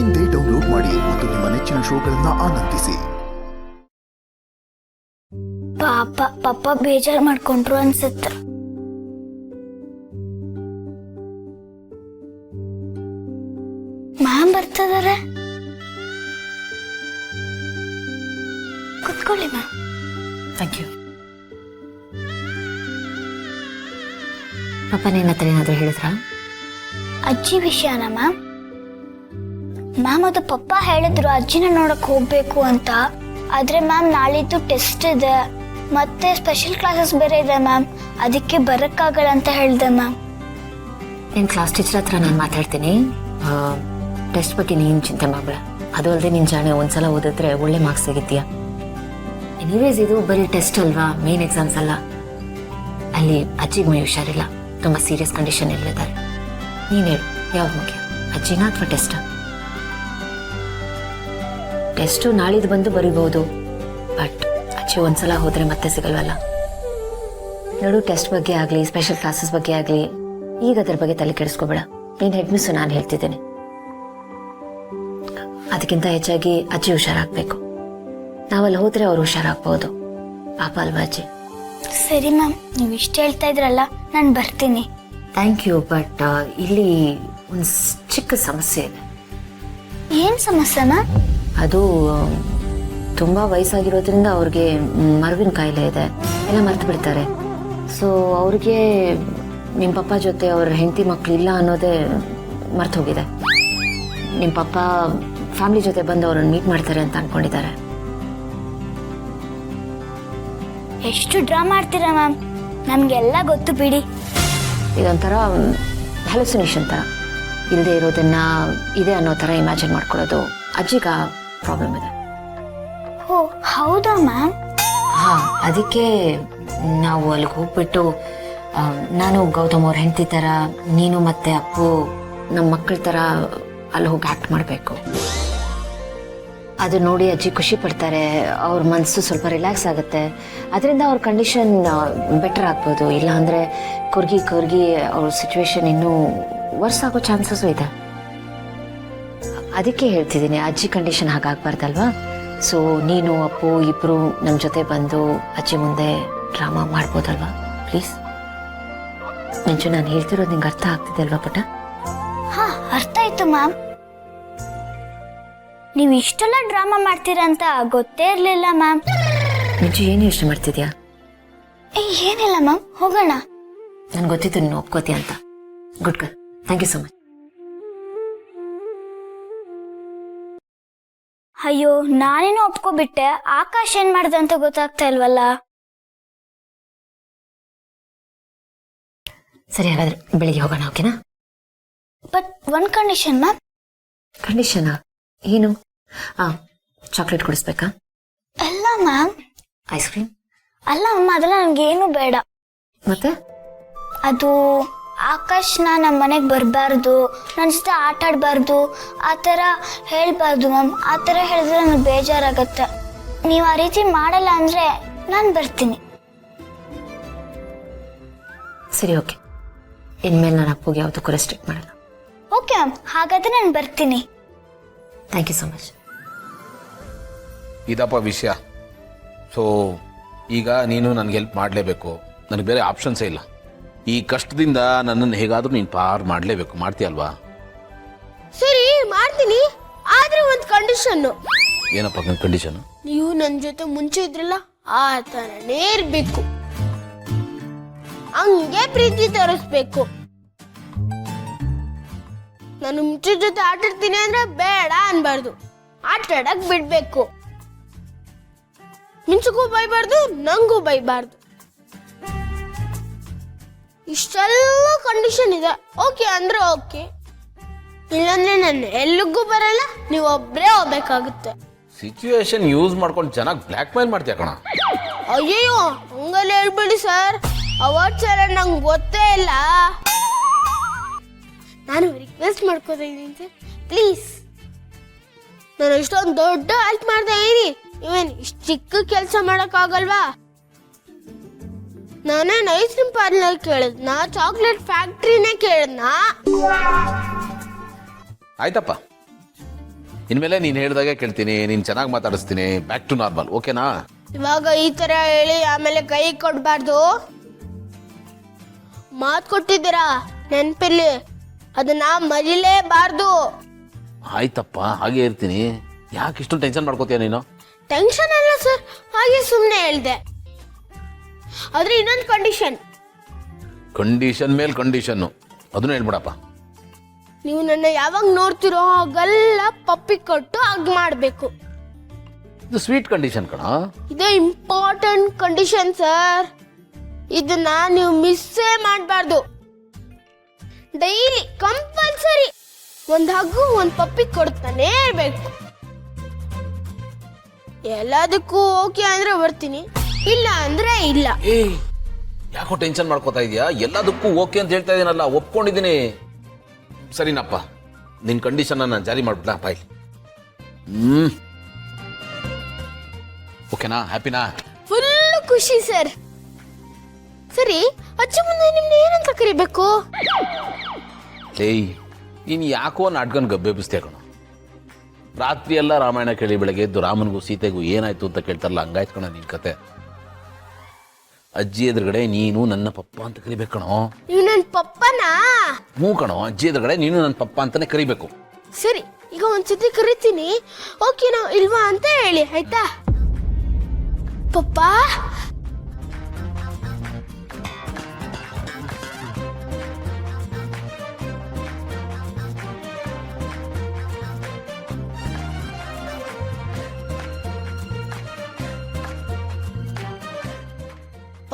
ಇಂದೇ ಡೌನ್ಲೋಡ್ ಮಾಡಿ ಮತ್ತು ನಿಮ್ಮ ನೆಚ್ಚಿನ ಶೋಗಳನ್ನ ಆನಂದಿಸಿ. ಪಾಪ ಬೇಜಾರು ಮಾಡ್ಕೊಂಡ್ರು ಅನ್ಸುತ್ತೆ. ಮ್ಯಾಮ್ ಬರ್ತಿದಾರೆ, ಕುತ್ಕೊಳ್ಳಿ ಮ್ಯಾಮ್. Thank you. ಪಾಪ ನಿನ್ನ ಹತ್ರ ಏನಾದರೂ ಹೇಳಿದ್ರಾ? ಅಜ್ಜಿ ವಿಷಯನ ಮ್ಯಾಮ್? ಮ್ಯಾಮ್ ಅದು ಪಪ್ಪ ಹೇಳಿದ್ರು ಅಜ್ಜಿನ ನೋಡಕ್ ಹೋಗ್ಬೇಕು ಅಂತ. ಆದ್ರೆ ಮ್ಯಾಮ್ ನಾಳಿದ್ದು ಟೆಸ್ಟ್ ಇದೆ, ಮತ್ತೆ ಸ್ಪೆಷಲ್ ಕ್ಲಾಸಸ್ ಬೇರೆ ಇದೆ ಮ್ಯಾಮ್, ಅದಕ್ಕೆ ಬರಕ್ಕಾಗಲ್ಲ ಅಂತ ಹೇಳಿದೆ ಮ್ಯಾಮ್. ನಿನ್ನ ಕ್ಲಾಸ್ ಟೀಚರ್ ಹತ್ರ ನಾನು ಮಾತಾಡ್ತೀನಿ. ಟೆಸ್ಟ್ ಬಗ್ಗೆ ನೀನು ಚಿಂತೆ ಮಾಡಬೇಡ. ಅದು ಅಲ್ಲದೆ ನಿನ್ನ ಜಾಣೆ ಒಂದ್ಸಲ ಓದಿದ್ರೆ ಒಳ್ಳೆ ಮಾರ್ಕ್ಸ್ ಸಿಗುತ್ತೀಯ. ಎನಿವೇಸ್ ಇದು ಬರೀ ಟೆಸ್ಟ್ ಅಲ್ವಾ, ಮೇನ್ ಎಕ್ಸಾಮ್ಸ್ ಅಲ್ಲ. ಅಲ್ಲಿ ಅಜ್ಜಿಗೆ ಮೈ ಹುಷಾರಿಲ್ಲ, ತುಂಬ ಸೀರಿಯಸ್ ಕಂಡೀಷನ್ ಇಲ್ಲಿದ್ದಾರೆ. ನೀನು ಹೇಳು, ಯಾವ್ದು ಮುಖ್ಯ, ಅಜ್ಜಿನ ಅಥವಾ ಟೆಸ್ಟ್? ಟೆಸ್ಟು ನಾಳಿದ್ದು ಬಂದು ಬರೀಬಹುದು, ಬಟ್ ಅಜ್ಜಿ ಒಂದ್ಸಲ ಹೋದ್ರೆ ಮತ್ತೆ ಸಿಗಲ್ವಲ್ಲ. ನೋಡು, ಟೆಸ್ಟ್ ಬಗ್ಗೆ ಆಗಲಿ ಸ್ಪೆಷಲ್ ಕ್ಲಾಸಸ್ ಬಗ್ಗೆ ಆಗಲಿ ಈಗ ಅದ್ರ ಬಗ್ಗೆ ತಲೆ ಕೆಡಿಸ್ಕೋಬೇಡ. ನೀನು ಹೆಡ್ ಮಿಸ್ಸು ನಾನು ಹೇಳ್ತಿದ್ದೇನೆ. ಅದಕ್ಕಿಂತ ಹೆಚ್ಚಾಗಿ ಅಜ್ಜಿ ಹುಷಾರಾಗಬೇಕು. ನಾವಲ್ಲಿ ಹೋದ್ರೆ ಅವ್ರು ಹುಷಾರಾಗ್ಬೋದು, ಪಾಪ ಅಲ್ವಾ ಅಜ್ಜಿ? ಸರಿ ಮ್ಯಾಮ್, ನೀವು ಇಷ್ಟ ಹೇಳ್ತಾ ಇದ್ರಲ್ಲ, ನಾನು ಬರ್ತೀನಿ. Thank you. ಬಟ್ ಇಲ್ಲಿ ಒಂದು ಚಿಕ್ಕ ಸಮಸ್ಯೆ ಇದೆ. ಏನು ಸಮಸ್ಯೆ ಮ್ಯಾಮ್? ಅದು ತುಂಬ ವಯಸ್ಸಾಗಿರೋದ್ರಿಂದ ಅವ್ರಿಗೆ ಮರುವಿನ ಕಾಯಿಲೆ ಇದೆ, ಎಲ್ಲ ಮರ್ತು ಬಿಡ್ತಾರೆ. ಸೊ ಅವ್ರಿಗೆ ನಿಮ್ಮ ಪಪ್ಪ ಜೊತೆ ಅವ್ರ ಹೆಂಡತಿ ಮಕ್ಕಳು ಇಲ್ಲ ಅನ್ನೋದೇ ಮರ್ತು ಹೋಗಿದೆ. ನಿಮ್ಮ ಪಪ್ಪ ಫ್ಯಾಮಿಲಿ ಜೊತೆ ಬಂದು ಅವ್ರನ್ನ ಮೀಟ್ ಮಾಡ್ತಾರೆ ಅಂತ ಅನ್ಕೊಂಡಿದ್ದಾರೆ. ಎಷ್ಟು ಡ್ರಾ ಮಾಡ್ತೀರಾ ಮ್ಯಾಮ್, ನಮಗೆಲ್ಲ ಗೊತ್ತು ಬಿಡಿ. ಇದೊಂಥರ ಹ್ಯಾಲುಸಿನೇಷನ್ ಥರ, ಇಲ್ಲದೆ ಇರೋದನ್ನ ಇದೆ ಅನ್ನೋ ಥರ ಇಮ್ಯಾಜಿನ್ ಮಾಡ್ಕೊಳ್ಳೋದು. ಅಜ್ಜಿಗ ಪ್ರಾಬ್ಲಮ್ ಇದೆ. ಓ ಹೌದಾ ಮ್ಯಾಮ್? ಹಾಂ, ಅದಕ್ಕೆ ನಾವು ಅಲ್ಲಿಗೆ ಹೋಗ್ಬಿಟ್ಟು ನಾನು ಗೌತಮ್ ಅವ್ರ ಹೆಂಡತಿ ಥರ, ನೀನು ಮತ್ತೆ ಅಪ್ಪು ನಮ್ಮ ಮಕ್ಕಳ ಥರ ಅಲ್ಲಿ ಹೋಗಿ ಆ್ಯಕ್ಟ್ ಮಾಡಬೇಕು. ಅದು ನೋಡಿ ಅಜ್ಜಿ ಖುಷಿ ಪಡ್ತಾರೆ, ಅವ್ರ ಮನಸ್ಸು ಸ್ವಲ್ಪ ರಿಲ್ಯಾಕ್ಸ್ ಆಗುತ್ತೆ. ಅದರಿಂದ ಅವ್ರ ಕಂಡೀಷನ್ ಬೆಟರ್ ಆಗ್ಬೋದು. ಇಲ್ಲಾಂದರೆ ಕೊರ್ಗಿ ಅವ್ರ ಸಿಚುವೇಶನ್ ಇನ್ನೂ ವರ್ಸ್ ಆಗೋ ಚಾನ್ಸಸ್ಸು ಇದೆ. ಅದಕ್ಕೆ ಹೇಳ್ತಿದ್ದೀನಿ, ಅಜ್ಜಿ ಕಂಡೀಷನ್ ಹಾಗಾಗಬಾರ್ದಲ್ವಾ. ಸೊ ನೀನು ಅಪ್ಪು ಇಬ್ಬರು ನಮ್ಮ ಜೊತೆ ಬಂದು ಅಜ್ಜಿ ಮುಂದೆ ಡ್ರಾಮಾ ಮಾಡ್ಬೋದಲ್ವಾ ಪ್ಲೀಸ್? ಮುಂಚೆ ನಾನು ಹೇಳ್ತಿರೋದು ನಿಂಗೆ ಅರ್ಥ ಆಗ್ತಿದೆ ಅಲ್ವಾ ಪುಟ್ಟ? ಹಾ, ಅರ್ಥ ಆಯ್ತು ಮ್ಯಾಮ್. ನೀವು ಇಷ್ಟೆಲ್ಲ ಡ್ರಾಮಾ ಮಾಡ್ತೀರಾ ಅಂತ ಗೊತ್ತೇ ಇರಲಿಲ್ಲ ಮ್ಯಾಮ್. ಮುಂಚೆ ಏನು ಯೋಚನೆ ಮಾಡ್ತಿದ್ಯಾ? ಏನಿಲ್ಲ ಮ್ಯಾಮ್, ಹೋಗೋಣ. ನನ್ಗೆ ಗೊತ್ತಿತ್ತು ನೀನು ಒಪ್ಕೋತೀಯ ಅಂತ. Good girl, thank you so much. ಅಯ್ಯೋ, ನಾನೇನು ಒಪ್ಕೋಬಿಟ್ಟೆ, ಆಕಾಶ್ ಏನ್ ಮಾಡ್ದೆ ಅಂತ ಗೊತ್ತಾಗ್ತಾ ಇಲ್ವಲ್ಲ. ಸರಿ, ಹಾಗಾದ್ರೆ ಬೆಳಿಗ್ಗೆ ಹೋಗೋಣ, ಓಕೆನಾ? ಬಟ್ ಒಂದ್ ಕಂಡೀಷನ್ ಮ್ಯಾಮ್. ಕಂಡೀಷನಾ? ಏನು? ಚಾಕ್ಲೇಟ್ ಕುಡಿಸ್ಬೇಕಾ? ಅಲ್ಲ ಮ್ಯಾಮ್. Ice cream? ಅಲ್ಲ ಅಮ್ಮ, ಅದೆಲ್ಲ ನನ್ಗೇನು ಬೇಡ. ಮತ್ತೆ? ಅದು ಆಕಾಶ್ನ ನಮ್ಮ ಮನೆಗೆ ಬರಬಾರ್ದು, ನನ್ನ ಜೊತೆ ಆಟ ಆಡಬಾರ್ದು, ಆ ಥರ ಹೇಳ್ಬಾರ್ದು ಮ್ಯಾಮ್. ಆ ಥರ ಹೇಳಿದ್ರೆ ನನಗೆ ಬೇಜಾರಾಗತ್ತೆ. ನೀವು ಆ ರೀತಿ ಮಾಡಲ್ಲ ಅಂದರೆ ನಾನು ಬರ್ತೀನಿ. ಸರಿ, ಓಕೆ. ಇನ್ಮೇಲೆ ನಾನು ಅಪ್ಪುಗೆ ಯಾವುದಕ್ಕೂ ರೆಸ್ಟ್ರಿಕ್ಟ್ ಮಾಡಲ್ಲ. ಓಕೆ ಮ್ಯಾಮ್, ಹಾಗಾದ್ರೆ ನಾನು ಬರ್ತೀನಿ. Thank you so much. ಇದಪ್ಪ ವಿಷಯ. ಸೊ ಈಗ ನೀನು ನನಗೆ ಹೆಲ್ಪ್ ಮಾಡಲೇಬೇಕು, ನನಗೆ ಬೇರೆ ಆಪ್ಷನ್ಸೇ ಇಲ್ಲ. ಈ ಕಷ್ಟದಿಂದ ನನ್ನನ್ನು ಹೇಗಾದರೂ ನೀನು ಪಾರ್ ಮಾಡಲೇಬೇಕು. ಮಾಡ್ತೀಯಲ್ವಾ? ಸರಿ, ಮಾಡ್ತೀನಿ. ಆದ್ರೆ ಒಂದು ಕಂಡೀಷನ್ನು. ಏನಪ್ಪ ನನ್ನ ಕಂಡೀಷನ್? ನೀವು ನನ್ನ ಜೊತೆ ಮುಂಚೆ ಇದ್ರಲ್ಲ, ಆ ಥರನೇ ಇರಬೇಕು, ಹಂಗೆ ಪ್ರೀತಿ ತೋರಿಸ್ಬೇಕು. ನಾನು ಮುಂಚೆ ಜೊತೆ ಆಟಾಡ್ತೀನಿ ಅಂದ್ರೆ ಬೇಡ ಅನ್ಬಾರ್ದು, ಆಟಾಡಕ್ ಬಿಡ್ಬೇಕು. ಮಿಂಚಕ್ಕೂ ಬೈಬಾರ್ದು, ನಂಗೂ ಬೈಬಾರ್ದು. ಇಷ್ಟೆಲ್ಲ ಕಂಡೀಷನ್ ಇದೆ. ಓಕೆ ಅಂದ್ರೆ ಓಕೆ, ಇಲ್ಲಾಂದ್ರೆ ನಾನು ಎಲ್ಲಿಗೂ ಬರಲ್ಲ, ನೀವು ಒಬ್ಬರೇ ಹೋಗ್ಬೇಕಾಗುತ್ತೆ. ಸಿಚುವೇಶನ್ ಯೂಸ್ ಮಾಡ್ಕೊಂಡು ಚೆನ್ನಾಗಿ ಬ್ಲ್ಯಾಕ್ ಮೇಲ್ ಮಾಡ್ತೀಯ ಕಣ. ಅಯ್ಯೋ, ಹಂಗಲ್ಲಿ ಹೇಳ್ಬೇಡಿ ಸರ್, ಅವತ್ತು ಸಲ ನಂಗೆ ಗೊತ್ತೇ ಇಲ್ಲ. ನಾನು ರಿಕ್ವೆಸ್ಟ್ ಮಾಡ್ಕೋತೀನಿ ಸರ್, ಪ್ಲೀಸ್. ನಾನು ಇಷ್ಟೊಂದು ದೊಡ್ಡ ಹೆಲ್ಪ್ ಮಾಡ್ತಾ ಇದೀನಿ, ಇವೇನು ಇಷ್ಟು ಚಿಕ್ಕ ಕೆಲಸ ಮಾಡೋಕ್ಕಾಗಲ್ವಾ? ನಾನೇನು ಐಸ್ ಕ್ರೀಮ್ ಪಾರ್ಲರ್ ಕೇಳಿದ್ನಾ, ಚಾಕ್ಲೇಟ್ ಫ್ಯಾಕ್ಟ್ರಿನೇ ಕೇಳಿದ್ನಾ? ಆಯ್ತಪ್ಪ, ಇನ್ಮೇಲೆ ನೀನು ಹೇಳ್ದಾಗೆ ಕೇಳ್ತೀನಿ, ನೀನು ಚೆನ್ನಾಗಿ ಮಾತಾಡಿಸ್ತೀನಿ, ಬ್ಯಾಕ್ ಟು ನಾರ್ಮಲ್, ಓಕೆನಾ? ಇವಾಗ ಈ ತರ ಹೇಳಿ ಆಮೇಲೆ ಕೈ ಕೊಡ್ಬಾರ್ದು. ಮಾತು ಕೊಟ್ಟಿದ್ದೀರಾ ನೆನ್ಪಿರ್ಲಿ, ಅದನ್ನ ಮರಿಲೇಬಾರ್ದು. ಆಯ್ತಪ್ಪ, ಹಾಗೆ ಇರ್ತೀನಿ. ಯಾಕೆ ಇಷ್ಟೊಂದು ಟೆನ್ಷನ್ ಮಾಡ್ಕೋತೀಯ ನೀನು? ಟೆನ್ಷನ್ ಅಲ್ಲ ಸರ್, ಹಾಗೆ ಸುಮ್ಮನೆ ಹೇಳ್ದೆ. ಆದ್ರೆ ಇನ್ನೊಂದು ಕಂಡೀಷನ್ ಮೇಲೆ ಕಂಡೀಷನ್ನು, ಅದನ್ನು ಹೇಳ್ಬಿಡಪ್ಪ. ನೀವು ನನ್ನ ಯಾವಾಗ ನೋಡ್ತಿರೋ ಆಗೆಲ್ಲ ಪಪ್ಪಿ ಕೊಟ್ಟು ಹಗ್ ಮಾಡ್ಬೇಕು. ಇದು ಸ್ವೀಟ್ ಕಂಡೀಷನ್ ಕಣ. ಇದೇ ಇಂಪಾರ್ಟೆಂಟ್ ಕಂಡೀಷನ್ ಸರ್. ಇದನ್ನ ನೀವು ಮಿಸ್ಸೇ ಮಾಡಬಾರ್ದು. ಡೈಲಿ ಕಂಪಲ್ಸರಿ ಒಂದು ಹಗ್ಗು ಒಂದು ಪಪ್ಪಿ ಕೊಡ್ತಾನೆ ಇರ್ಬೇಕು. ಎಲ್ಲದಕ್ಕೂ ಓಕೆ ಅಂದ್ರೆ ಬರ್ತೀನಿ, ಇಲ್ಲ ಅಂದ್ರೆ ಇಲ್ಲ. ಯಾಕೋ ಟೆನ್ಷನ್ ಮಾಡ್ಕೋತಾ ಇದೀಯಾ? ಎಲ್ಲದಕ್ಕೂ ಓಕೆ ಅಂತ ಹೇಳ್ತಾ ಇದೀನಲ್ಲ, ಒಪ್ಕೊಂಡಿದ್ದೀನಿ. ಸರಿನಪ್ಪ, ನಿನ್ ಕಂಡೀಷನ್ ನಾನು ಜಾರಿ ಮಾಡ್ಬಿಡ್ಲಾ? ಬಾಯ್. ಓಕೆನಾ? ಹ್ಯಾಪಿನಾ? ಫುಲ್ ಖುಷಿ ಸರ್. ಸರಿ, ಅಜ್ಜಿ ಮುಂದೆ ನಿಮ್ನ ಏನಂತ ಕರಿಬೇಕು? ನೀನು ಯಾಕೋ ನಾಟ್ಕೊಂಡು ಗಬ್ಬೆಬ್ಬಿಸ್ತೇ ಕಣ. ರಾತ್ರಿ ಎಲ್ಲ ರಾಮಾಯಣ ಕೇಳಿ ಬೆಳಗ್ಗೆ ಎದ್ದು ರಾಮನಿಗೂ ಸೀತೆಗೂ ಏನಾಯ್ತು ಅಂತ ಕೇಳ್ತಾರಲ್ಲ, ಹಂಗಾಯ್ತು ಕಣ ನಿನ್ ಕತೆ. ಅಜ್ಜಿ ಎದುರುಗಡೆ ನೀನು ನನ್ನ ಪಪ್ಪ ಅಂತ ಕರಿಬೇಕು ಕಣೋ. ನೀವು ನನ್ನ ಪಪ್ಪನಾ? ಹ್ಞೂ ಕಣೋ, ಅಜ್ಜಿ ಎದುರುಗಡೆ ನೀನು ನನ್ನ ಪಪ್ಪ ಅಂತಾನೆ ಕರಿಬೇಕು. ಸರಿ, ಈಗ ಒಂದ್ಸತಿ ಕರಿತೀನಿ, ಓಕೆನಾ ಇಲ್ವಾ ಅಂತ ಹೇಳಿ, ಆಯ್ತಾ? ಪಪ್ಪ.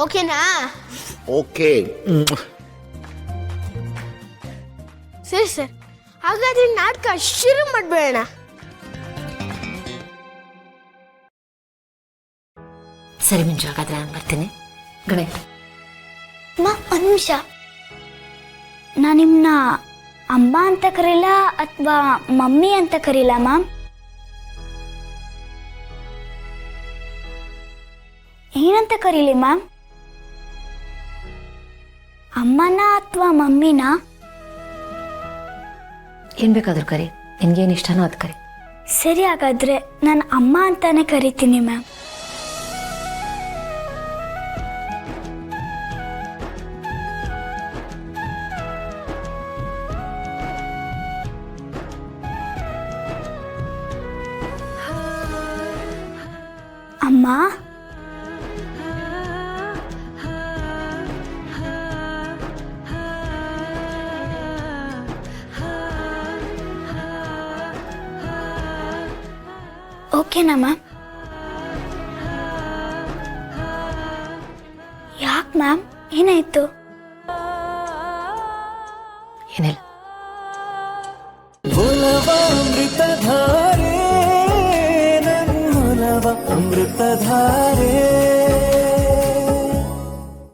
ಓಕೆನಾ? ಓಕೆ. ಸರಿ ಸರ್, ಹಾಗಾದ್ರೆ ನಾಟಕ ಶುರು ಮಾಡ್ಬೇಡ. ಸರಿ ಮಂಜು, ಹಾಗಾದ್ರೆ ನಾನು ಬರ್ತೀನಿ. ಗಣೇಶ್ ಒಂದು ನಿಮಿಷ, ನಾನು ನಿಮ್ಮನ್ನ ಅಮ್ಮ ಅಂತ ಕರೀಲ ಅಥವಾ ಮಮ್ಮಿ ಅಂತ ಕರೀಲ ಮ್ಯಾಮ್? ಏನಂತ ಕರೀಲಿ ಮ್ಯಾಮ್? ಅಮ್ಮನ ಅಥವಾ ಮಮ್ಮಿನ? ಏನ್ ಬೇಕಾದ್ರೂ ಕರಿ, ನಿನ್ಗೇನು ಇಷ್ಟನೋ ಅದು ಕರಿ. ಸರಿ, ಹಾಗಾದ್ರೆ ನಾನು ಅಮ್ಮ ಅಂತಾನೆ ಕರಿತೀನಿ ಮ್ಯಾಮ್. ಅಮ್ಮ. ಓಕೆನಾ ಮ್ಯಾಮ್? ಯಾಕೆ ಮ್ಯಾಮ್, ಏನಾಯ್ತು? ಏನಿಲ್ಲ.